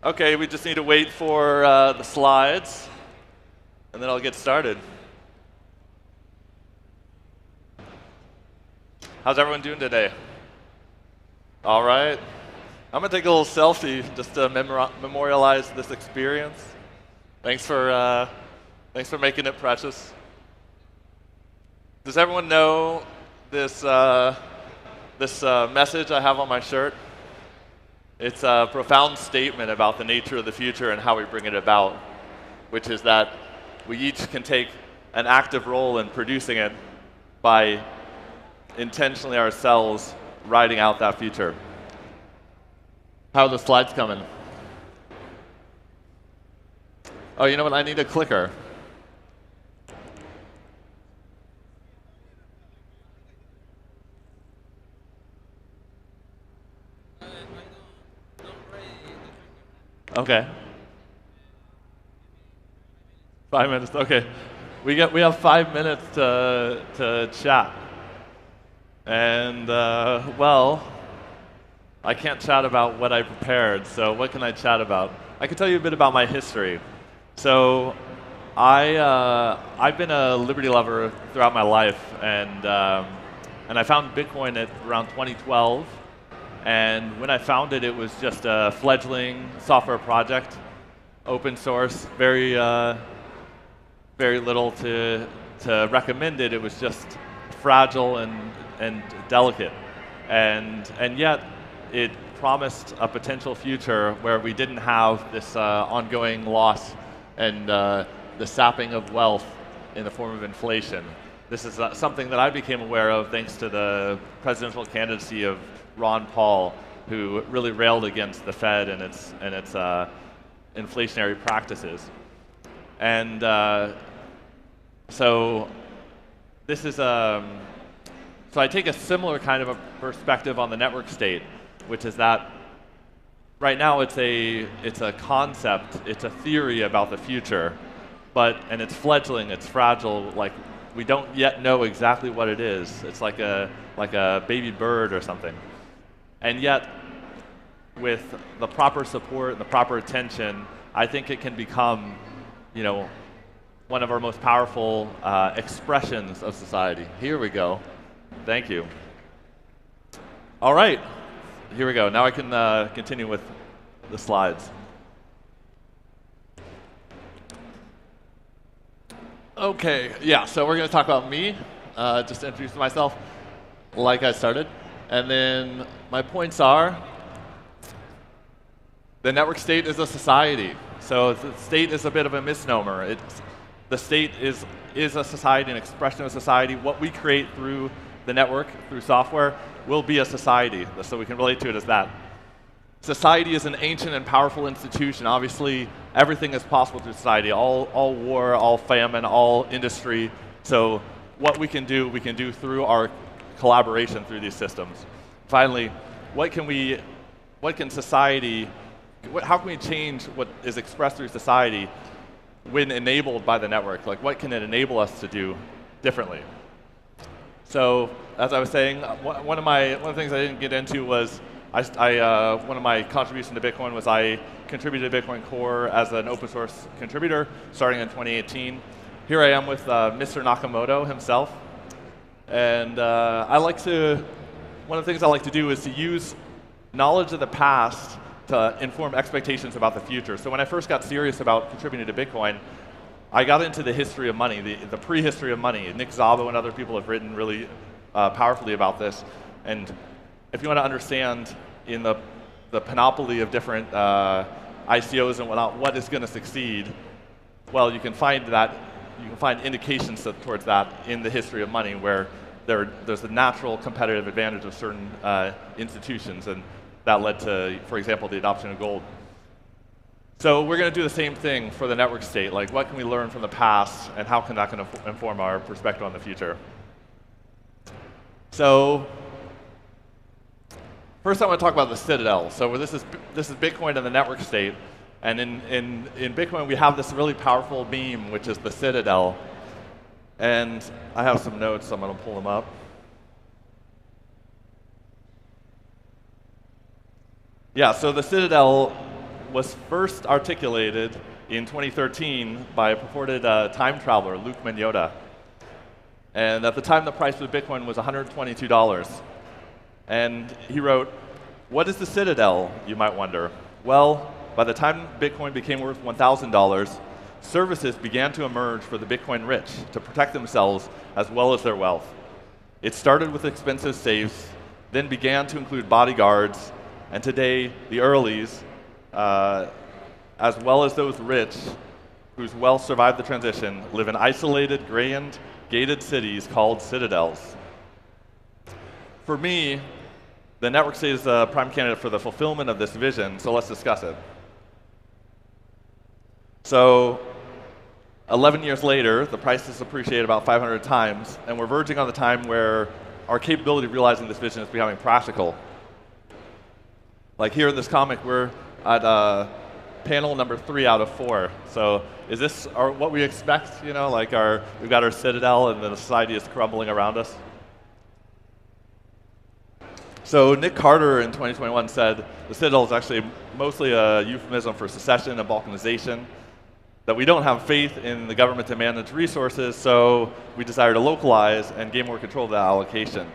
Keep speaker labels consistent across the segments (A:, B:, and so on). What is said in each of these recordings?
A: Okay, we just need to wait for the slides, and then I'll get started. How's everyone doing today? All right. I'm going to take a little selfie just to memorialize this experience. Thanks for making it precious. Does everyone know this message I have on my shirt? It's a profound statement about the nature of the future and how we bring it about, which is that we each can take an active role in producing it by intentionally ourselves writing out that future. How are the slides coming? Oh, you know what? I need a clicker. Okay. 5 minutes. Okay. We have 5 minutes to chat. And well, I can't chat about what I prepared. So what can I chat about? I can tell you a bit about my history. So I've been a liberty lover throughout my life, and I found Bitcoin at around 2012. And when I found it, it was just a fledgling software project, open source, very little to recommend it. It was just fragile and delicate, and yet it promised a potential future where we didn't have this ongoing loss and the sapping of wealth in the form of inflation. This is something that I became aware of thanks to the presidential candidacy of Ron Paul, who really railed against the Fed and its inflationary practices. And so this is so I take a similar kind of a perspective on the network state, which is that right now it's a concept, it's a theory about the future, and it's fledgling, it's fragile, like we don't yet know exactly what it is. It's like a baby bird or something. And yet, with the proper support and the proper attention, I think it can become, one of our most powerful expressions of society. Here we go. Thank you. All right. Here we go. Now I can continue with the slides. Okay. Yeah. So we're going to talk about me. Just to introduce myself, like I started. And then my points are, the network state is a society. So the state is a bit of a misnomer. The state is a society, an expression of society. What we create through the network, through software, will be a society. So we can relate to it as that. Society is an ancient and powerful institution. Obviously, everything is possible through society. All war, all famine, all industry. So what we can do through our collaboration through these systems. Finally, how can we change what is expressed through society when enabled by the network? Like, what can it enable us to do differently? So, as I was saying, one of the things I didn't get into was one of my contributions to Bitcoin was I contributed to Bitcoin Core as an open source contributor starting in 2018. Here I am with Mr. Nakamoto himself. And one of the things I like to do is to use knowledge of the past to inform expectations about the future. So when I first got serious about contributing to Bitcoin, I got into the history of money, the prehistory of money. Nick Szabo and other people have written really powerfully about this. And if you want to understand in the panoply of different ICOs and whatnot, what is going to succeed, well, you can find indications towards that in the history of money, where there's a natural competitive advantage of certain institutions, and that led to, for example, the adoption of gold. So we're going to do the same thing for the network state. Like, what can we learn from the past, and how can that inform our perspective on the future? So first I want to talk about the citadel. So this is Bitcoin and the network state. And in Bitcoin, we have this really powerful beam, which is the citadel. And I have some notes, so I'm going to pull them up. Yeah, so the citadel was first articulated in 2013 by a purported time traveler, Luke Mignotta. And at the time, the price of Bitcoin was $122. And he wrote, "What is the citadel, you might wonder? Well, by the time Bitcoin became worth $1,000, services began to emerge for the Bitcoin rich to protect themselves as well as their wealth. It started with expensive safes, then began to include bodyguards, and today the earlies, as well as those rich whose wealth survived the transition, live in isolated, grand, gated cities called citadels." For me, the network state is a prime candidate for the fulfillment of this vision, so let's discuss it. So 11 years later, the price has appreciated about 500 times, and we're verging on the time where our capability of realizing this vision is becoming practical. Like here in this comic, we're at panel number 3 out of 4. So is this what we expect? You know, like we've got our citadel and the society is crumbling around us. So Nick Carter in 2021 said the citadel is actually mostly a euphemism for secession and balkanization, that we don't have faith in the government to manage resources, so we desire to localize and gain more control of that allocation.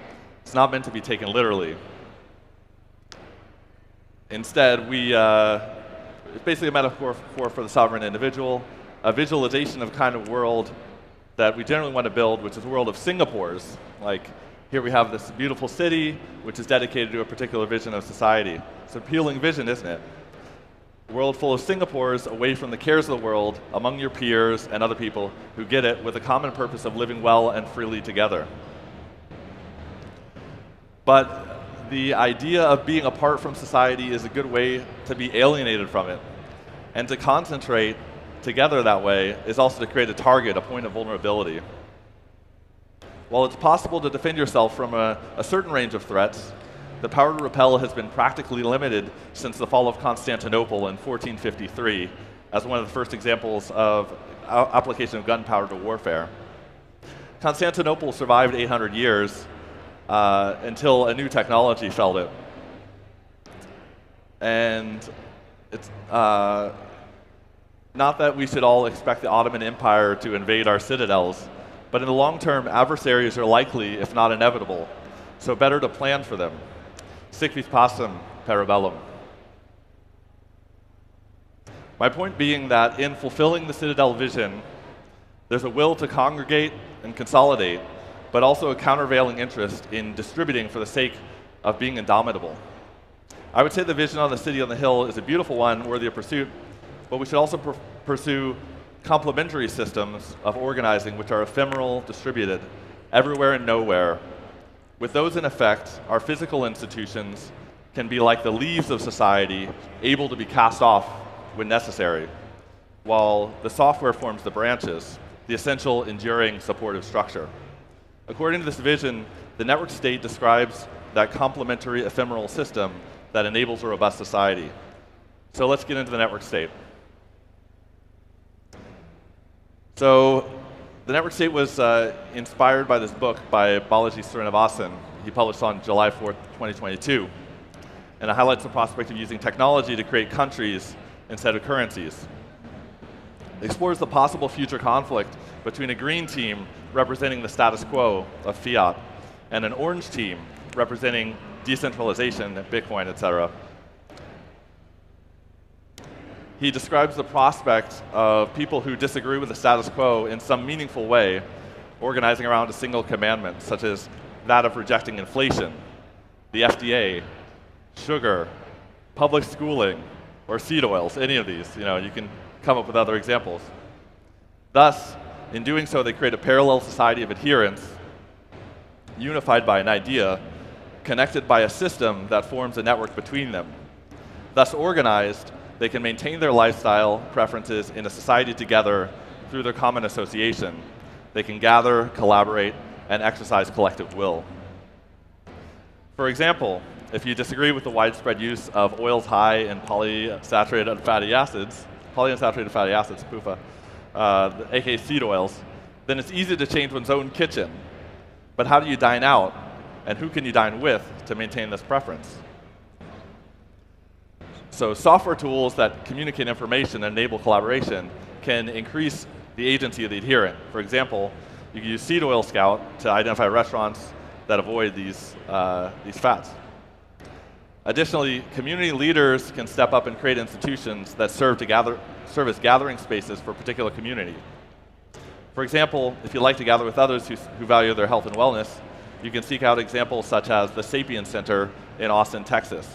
A: It's not meant to be taken literally. Instead, it's basically a metaphor for the sovereign individual, a visualization of the kind of world that we generally want to build, which is a world of Singapores. Like here we have this beautiful city, which is dedicated to a particular vision of society. It's an appealing vision, isn't it? A world full of Singapores, away from the cares of the world, among your peers and other people who get it, with a common purpose of living well and freely together. But the idea of being apart from society is a good way to be alienated from it. And to concentrate together that way is also to create a target, a point of vulnerability. While it's possible to defend yourself from a certain range of threats, the power to repel has been practically limited since the fall of Constantinople in 1453 as one of the first examples of application of gunpowder to warfare. Constantinople survived 800 years until a new technology felled it. And it's not that we should all expect the Ottoman Empire to invade our citadels, but in the long term, adversaries are likely, if not inevitable, so better to plan for them. Sic vis pacem, parabellum. My point being that in fulfilling the Citadel vision, there's a will to congregate and consolidate, but also a countervailing interest in distributing for the sake of being indomitable. I would say the vision on the city on the hill is a beautiful one, worthy of pursuit, but we should also pursue complementary systems of organizing which are ephemeral, distributed, everywhere and nowhere. With those in effect, our physical institutions can be like the leaves of society, able to be cast off when necessary, while the software forms the branches, the essential, enduring, supportive structure. According to this vision, the network state describes that complementary ephemeral system that enables a robust society. So let's get into the network state. So the network state was inspired by this book by Balaji Srinivasan. He published on July 4th, 2022. And it highlights the prospect of using technology to create countries instead of currencies. It explores the possible future conflict between a green team representing the status quo of fiat and an orange team representing decentralization, Bitcoin, etc. He describes the prospect of people who disagree with the status quo in some meaningful way, organizing around a single commandment, such as that of rejecting inflation, the FDA, sugar, public schooling, or seed oils, any of these. You know, you can come up with other examples. Thus, in doing so, they create a parallel society of adherence, unified by an idea, connected by a system that forms a network between them. Thus organized, they can maintain their lifestyle preferences in a society together through their common association. They can gather, collaborate, and exercise collective will. For example, if you disagree with the widespread use of oils high in polyunsaturated fatty acids, PUFA, aka seed oils, then it's easy to change one's own kitchen. But how do you dine out? And who can you dine with to maintain this preference? So software tools that communicate information and enable collaboration can increase the agency of the adherent. For example, you can use seed oil scout to identify restaurants that avoid these fats. Additionally, community leaders can step up and create institutions that serve as gathering spaces for a particular community. For example, if you'd like to gather with others who value their health and wellness, you can seek out examples such as the Sapien Center in Austin, Texas.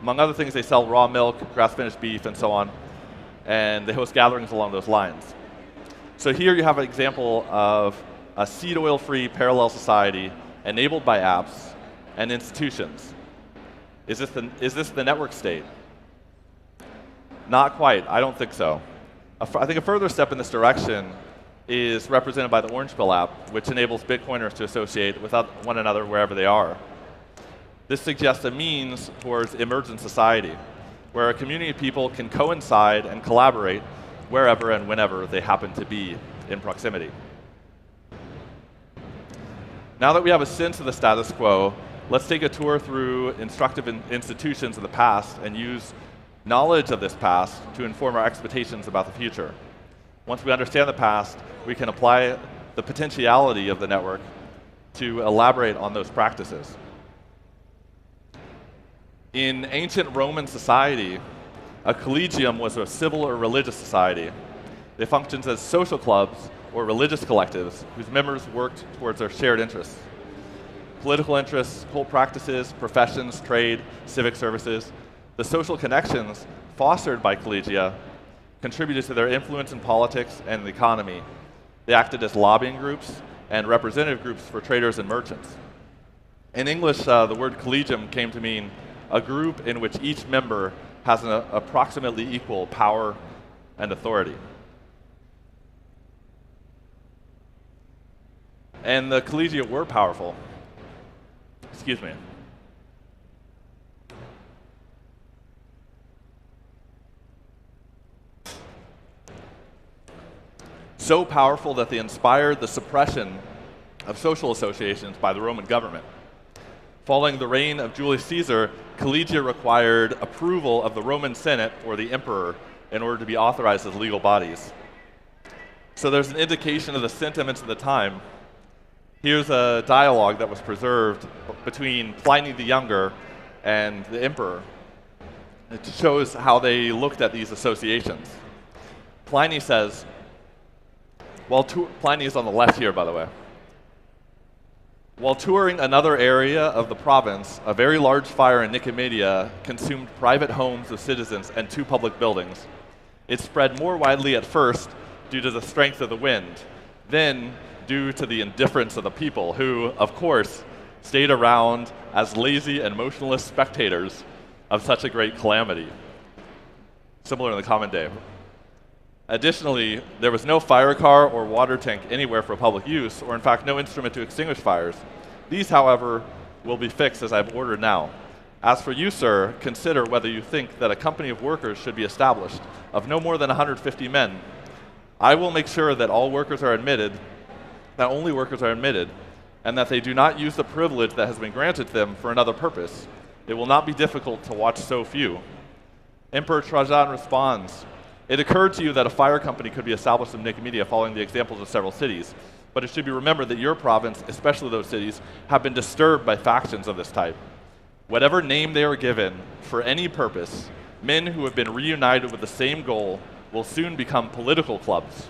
A: Among other things, they sell raw milk, grass-finished beef, and so on, and they host gatherings along those lines. So here you have an example of a seed oil-free parallel society enabled by apps and institutions. Is this the network state? Not quite. I don't think so. I think a further step in this direction is represented by the Orange Pill app, which enables Bitcoiners to associate with one another wherever they are. This suggests a means towards emergent society, where a community of people can coincide and collaborate wherever and whenever they happen to be in proximity. Now that we have a sense of the status quo, let's take a tour through instructive institutions of the past and use knowledge of this past to inform our expectations about the future. Once we understand the past, we can apply the potentiality of the network to elaborate on those practices. In ancient Roman society, a collegium was a civil or religious society. They functioned as social clubs or religious collectives whose members worked towards their shared interests. Political interests, cult practices, professions, trade, civic services, the social connections fostered by collegia contributed to their influence in politics and the economy. They acted as lobbying groups and representative groups for traders and merchants. In English, the word collegium came to mean a group in which each member has an approximately equal power and authority. And the collegia were powerful. Excuse me. So powerful that they inspired the suppression of social associations by the Roman government. Following the reign of Julius Caesar, collegia required approval of the Roman Senate or the emperor in order to be authorized as legal bodies. So there's an indication of the sentiments of the time. Here's a dialogue that was preserved between Pliny the Younger and the emperor. It shows how they looked at these associations. Pliny says, Pliny is on the left here, by the way. While touring another area of the province, a very large fire in Nicomedia consumed private homes of citizens and 2 public buildings. It spread more widely at first due to the strength of the wind, then due to the indifference of the people who, of course, stayed around as lazy and motionless spectators of such a great calamity. Similar in the common day. Additionally, there was no fire car or water tank anywhere for public use, or in fact no instrument to extinguish fires. These, however, will be fixed as I've ordered now. As for you, sir, consider whether you think that a company of workers should be established of no more than 150 men. I will make sure that all workers are admitted, that only workers are admitted, and that they do not use the privilege that has been granted them for another purpose. It will not be difficult to watch so few. Emperor Trajan responds, it occurred to you that a fire company could be established in Nicomedia following the examples of several cities, but it should be remembered that your province, especially those cities, have been disturbed by factions of this type. Whatever name they are given, for any purpose, men who have been reunited with the same goal will soon become political clubs.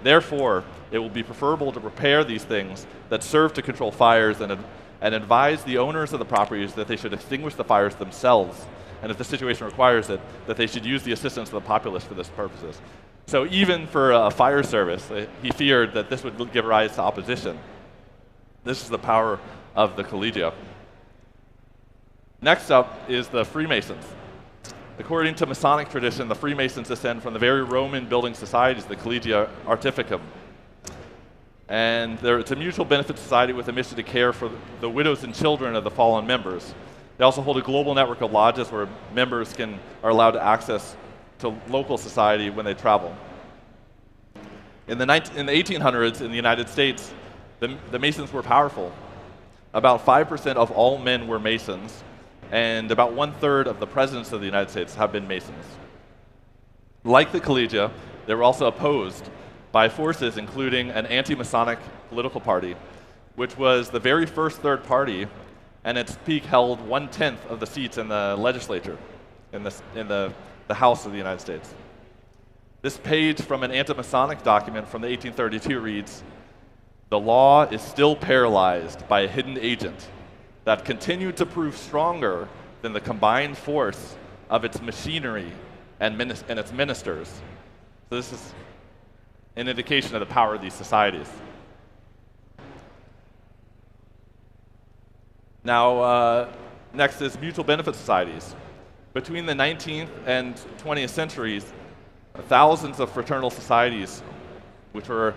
A: Therefore, it will be preferable to prepare these things that serve to control fires and advise the owners of the properties that they should extinguish the fires themselves, and if the situation requires it, that they should use the assistance of the populace for this purposes. So even for a fire service, he feared that this would give rise to opposition. This is the power of the collegia. Next up is the Freemasons. According to Masonic tradition, the Freemasons descend from the very Roman building societies, the Collegia Artificum. And it's a mutual benefit society with a mission to care for the widows and children of the fallen members. They also hold a global network of lodges where members are allowed to access to local society when they travel. In the 1800s in the United States, the Masons were powerful. About 5% of all men were Masons, and about 1/3 of the presidents of the United States have been Masons. Like the collegia, they were also opposed by forces including an anti-Masonic political party, which was the very first third party, and its peak held 1/10 of the seats in the legislature, in the House of the United States. This page from an anti-Masonic document from the 1832 reads, "The law is still paralyzed by a hidden agent that continued to prove stronger than the combined force of its machinery and its ministers." So this is an indication of the power of these societies. Now, next is mutual benefit societies. Between the 19th and 20th centuries, thousands of fraternal societies, which were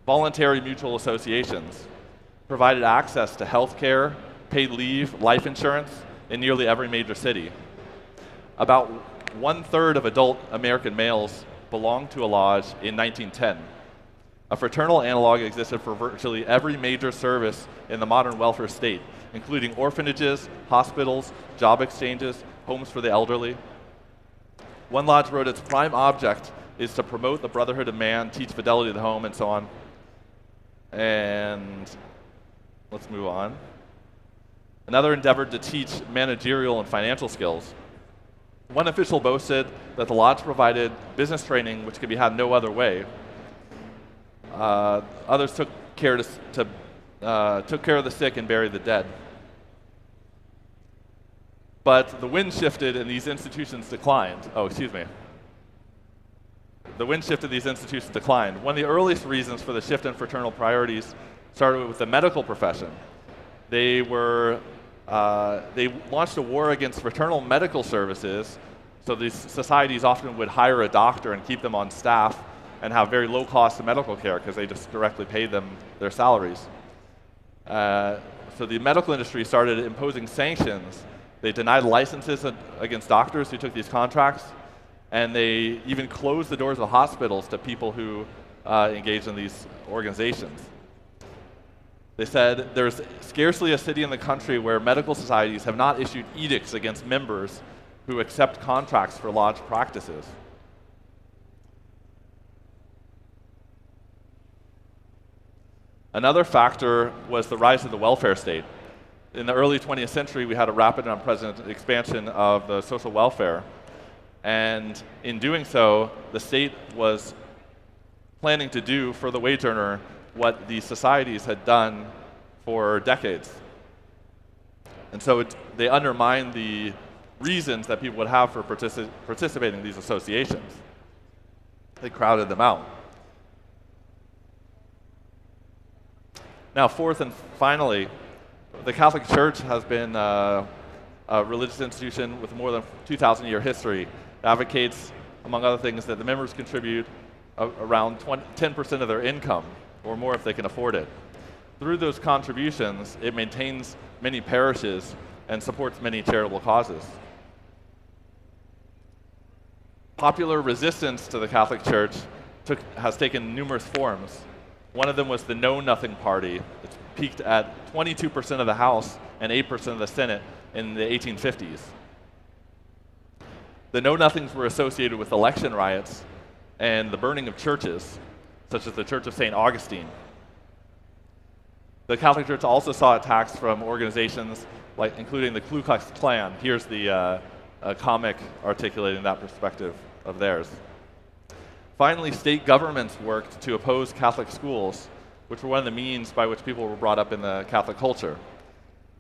A: voluntary mutual associations, provided access to health care, paid leave, life insurance in nearly every major city. About 1/3 of adult American males belonged to a lodge in 1910. A fraternal analog existed for virtually every major service in the modern welfare state, including orphanages, hospitals, job exchanges, homes for the elderly. One lodge wrote its prime object is to promote the brotherhood of man, teach fidelity to the home, and so on. And let's move on. Another endeavored to teach managerial and financial skills. One official boasted that the lodge provided business training which could be had no other way. Others took care of the sick and buried the dead. But the wind shifted and these institutions declined. The wind shifted, these institutions declined. One of the earliest reasons for the shift in fraternal priorities started with the medical profession. They launched a war against fraternal medical services, so these societies often would hire a doctor and keep them on staff and have very low cost of medical care because they just directly paid them their salaries. So the medical industry started imposing sanctions. They denied licenses against doctors who took these contracts, and they even closed the doors of hospitals to people who engaged in these organizations. They said there's scarcely a city in the country where medical societies have not issued edicts against members who accept contracts for lodge practices. Another factor was the rise of the welfare state. In the early 20th century, we had a rapid and unprecedented expansion of the social welfare. And in doing so, the state was planning to do for the wage earner what these societies had done for decades. And so they undermined the reasons that people would have for participating in these associations. They crowded them out. Now, fourth and finally, the Catholic Church has been a religious institution with more than 2,000-year history. It advocates, among other things, that the members contribute around 10% of their income, or more if they can afford it. Through those contributions, it maintains many parishes and supports many charitable causes. Popular resistance to the Catholic Church has taken numerous forms. One of them was the Know Nothing Party. It's peaked at 22% of the House and 8% of the Senate in the 1850s. The Know Nothings were associated with election riots and the burning of churches, such as the Church of St. Augustine. The Catholic Church also saw attacks from organizations including the Ku Klux Klan. Here's the comic articulating that perspective of theirs. Finally, state governments worked to oppose Catholic schools, which were one of the means by which people were brought up in the Catholic culture.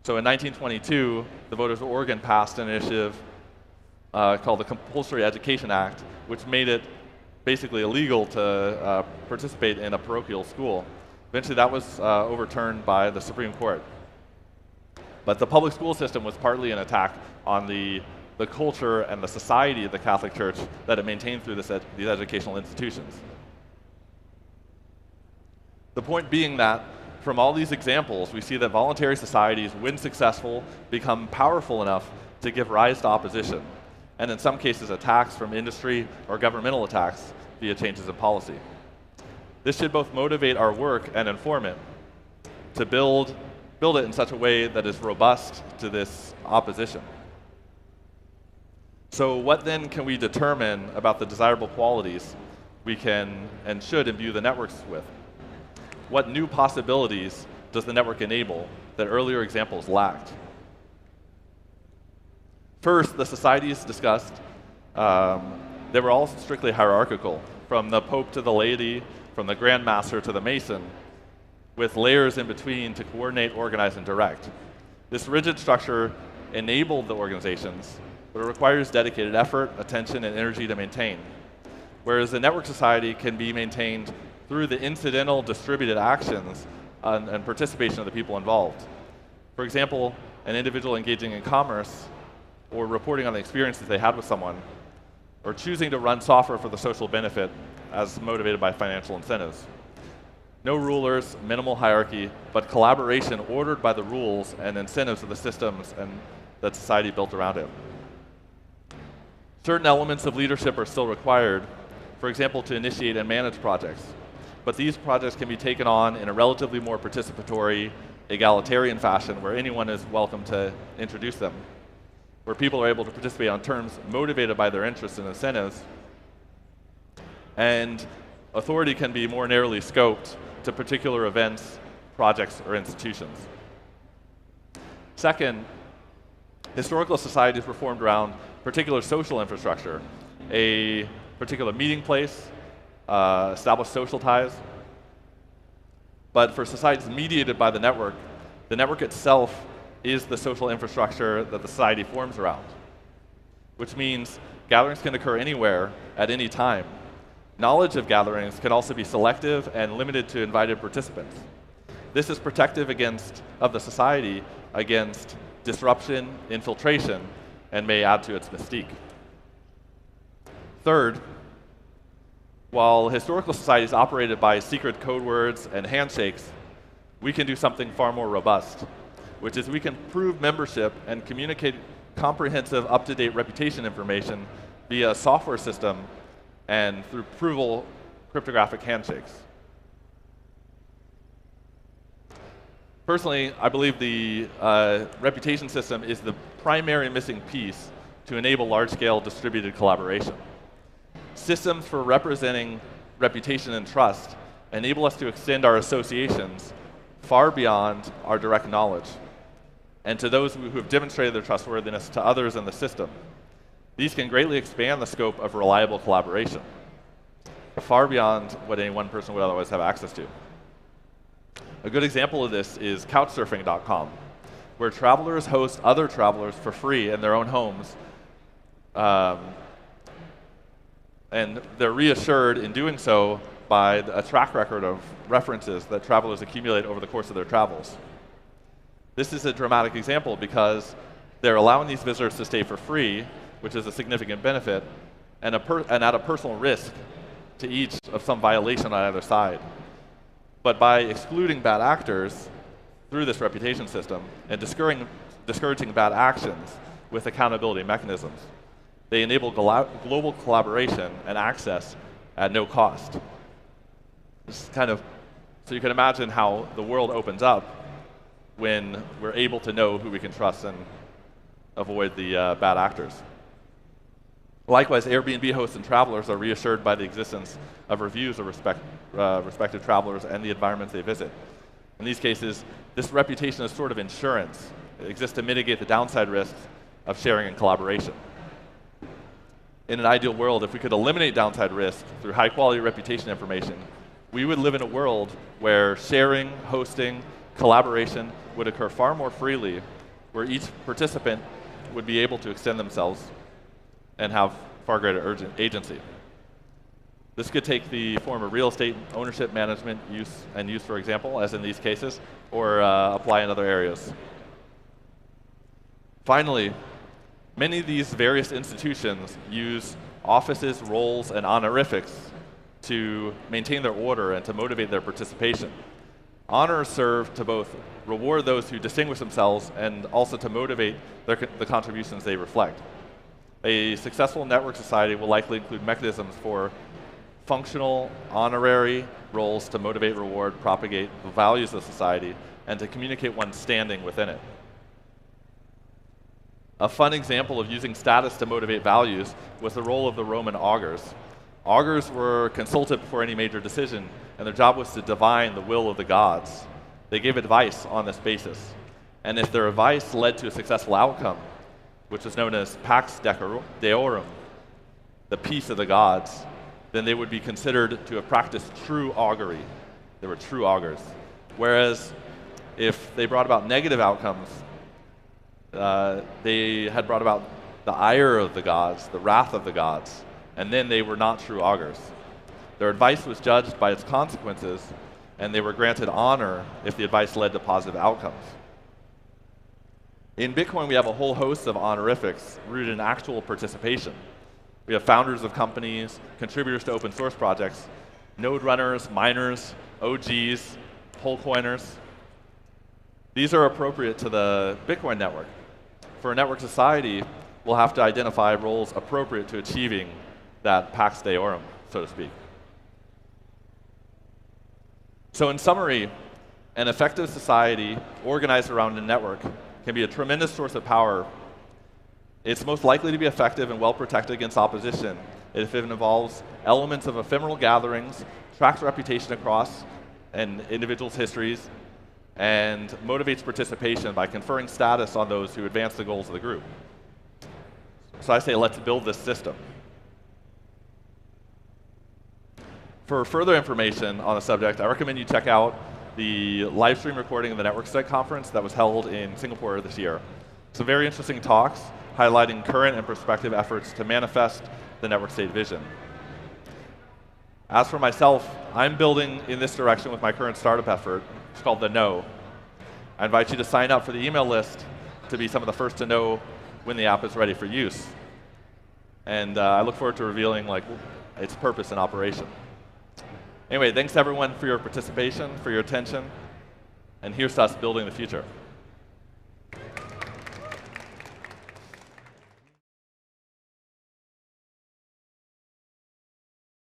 A: So in 1922, the voters of Oregon passed an initiative called the Compulsory Education Act, which made it basically illegal to participate in a parochial school. Eventually that was overturned by the Supreme Court. But the public school system was partly an attack on the culture and the society of the Catholic Church that it maintained through these educational institutions. The point being that from all these examples, we see that voluntary societies, when successful, become powerful enough to give rise to opposition, and in some cases attacks from industry or governmental attacks via changes in policy. This should both motivate our work and inform it to build build it in such a way that is robust to this opposition. So what then can we determine about the desirable qualities we can and should imbue the networks with? What new possibilities does the network enable that earlier examples lacked? First, the societies discussed, they were all strictly hierarchical, from the Pope to the laity, from the Grand Master to the Mason, with layers in between to coordinate, organize, and direct. This rigid structure enabled the organizations, but it requires dedicated effort, attention, and energy to maintain. Whereas the network society can be maintained through the incidental distributed actions and participation of the people involved. For example, an individual engaging in commerce or reporting on the experiences they had with someone, or choosing to run software for the social benefit as motivated by financial incentives. No rulers, minimal hierarchy, but collaboration ordered by the rules and incentives of the systems and that society built around it. Certain elements of leadership are still required, for example, to initiate and manage projects. But these projects can be taken on in a relatively more participatory, egalitarian fashion where anyone is welcome to introduce them, where people are able to participate on terms motivated by their interests and incentives, and authority can be more narrowly scoped to particular events, projects, or institutions. Second, historical societies were formed around particular social infrastructure, a particular meeting place, established social ties. But for societies mediated by the network itself is the social infrastructure that the society forms around, which means gatherings can occur anywhere at any time. Knowledge of gatherings can also be selective and limited to invited participants. This is protective of the society against disruption, infiltration, and may add to its mystique. Third, while historical societies operated by secret code words and handshakes, we can do something far more robust, which is we can prove membership and communicate comprehensive, up-to-date reputation information via a software system and through provable cryptographic handshakes. Personally, I believe the reputation system is the primary missing piece to enable large-scale distributed collaboration. Systems for representing reputation and trust enable us to extend our associations far beyond our direct knowledge and to those who have demonstrated their trustworthiness to others in the system. These can greatly expand the scope of reliable collaboration, far beyond what any one person would otherwise have access to. A good example of this is couchsurfing.com, where travelers host other travelers for free in their own homes, and they're reassured in doing so by a track record of references that travelers accumulate over the course of their travels. This is a dramatic example because they're allowing these visitors to stay for free, which is a significant benefit, and at a personal risk to each of some violation on either side. But by excluding bad actors through this reputation system and discouraging bad actions with accountability mechanisms, they enable global collaboration and access at no cost. This is so you can imagine how the world opens up when we're able to know who we can trust and avoid the bad actors. Likewise, Airbnb hosts and travelers are reassured by the existence of reviews of respective travelers and the environments they visit. In these cases, this reputation is sort of insurance. It exists to mitigate the downside risks of sharing and collaboration. In an ideal world, if we could eliminate downside risk through high-quality reputation information, we would live in a world where sharing, hosting, collaboration would occur far more freely, where each participant would be able to extend themselves and have far greater agency. This could take the form of real estate ownership, management, use, for example, as in these cases, or apply in other areas. Finally, many of these various institutions use offices, roles, and honorifics to maintain their order and to motivate their participation. Honors serve to both reward those who distinguish themselves and also to motivate the contributions they reflect. A successful network society will likely include mechanisms for functional, honorary roles to motivate, reward, propagate the values of society, and to communicate one's standing within it. A fun example of using status to motivate values was the role of the Roman augurs. Augurs were consulted before any major decision, and their job was to divine the will of the gods. They gave advice on this basis. And if their advice led to a successful outcome, which is known as pax deorum, the peace of the gods, then they would be considered to have practiced true augury. They were true augurs. Whereas if they brought about negative outcomes, they had brought about the ire of the gods, the wrath of the gods, and then they were not true augurs. Their advice was judged by its consequences, and they were granted honor if the advice led to positive outcomes. In Bitcoin, we have a whole host of honorifics rooted in actual participation. We have founders of companies, contributors to open source projects, node runners, miners, OGs, whole coiners. These are appropriate to the Bitcoin network. For a network society, we'll have to identify roles appropriate to achieving that pax deorum, so to speak. So in summary, an effective society organized around a network can be a tremendous source of power. It's most likely to be effective and well protected against opposition if it involves elements of ephemeral gatherings, tracks reputation across an individual's histories, and motivates participation by conferring status on those who advance the goals of the group. So I say, let's build this system. For further information on the subject, I recommend you check out the live stream recording of the Network State conference that was held in Singapore this year. Some very interesting talks highlighting current and prospective efforts to manifest the Network State vision. As for myself, I'm building in this direction with my current startup effort. It's called The Know. I invite you to sign up for the email list to be some of the first to know when the app is ready for use. And I look forward to revealing its purpose and operation. Anyway, thanks everyone for your participation, for your attention, and here's to us building the future.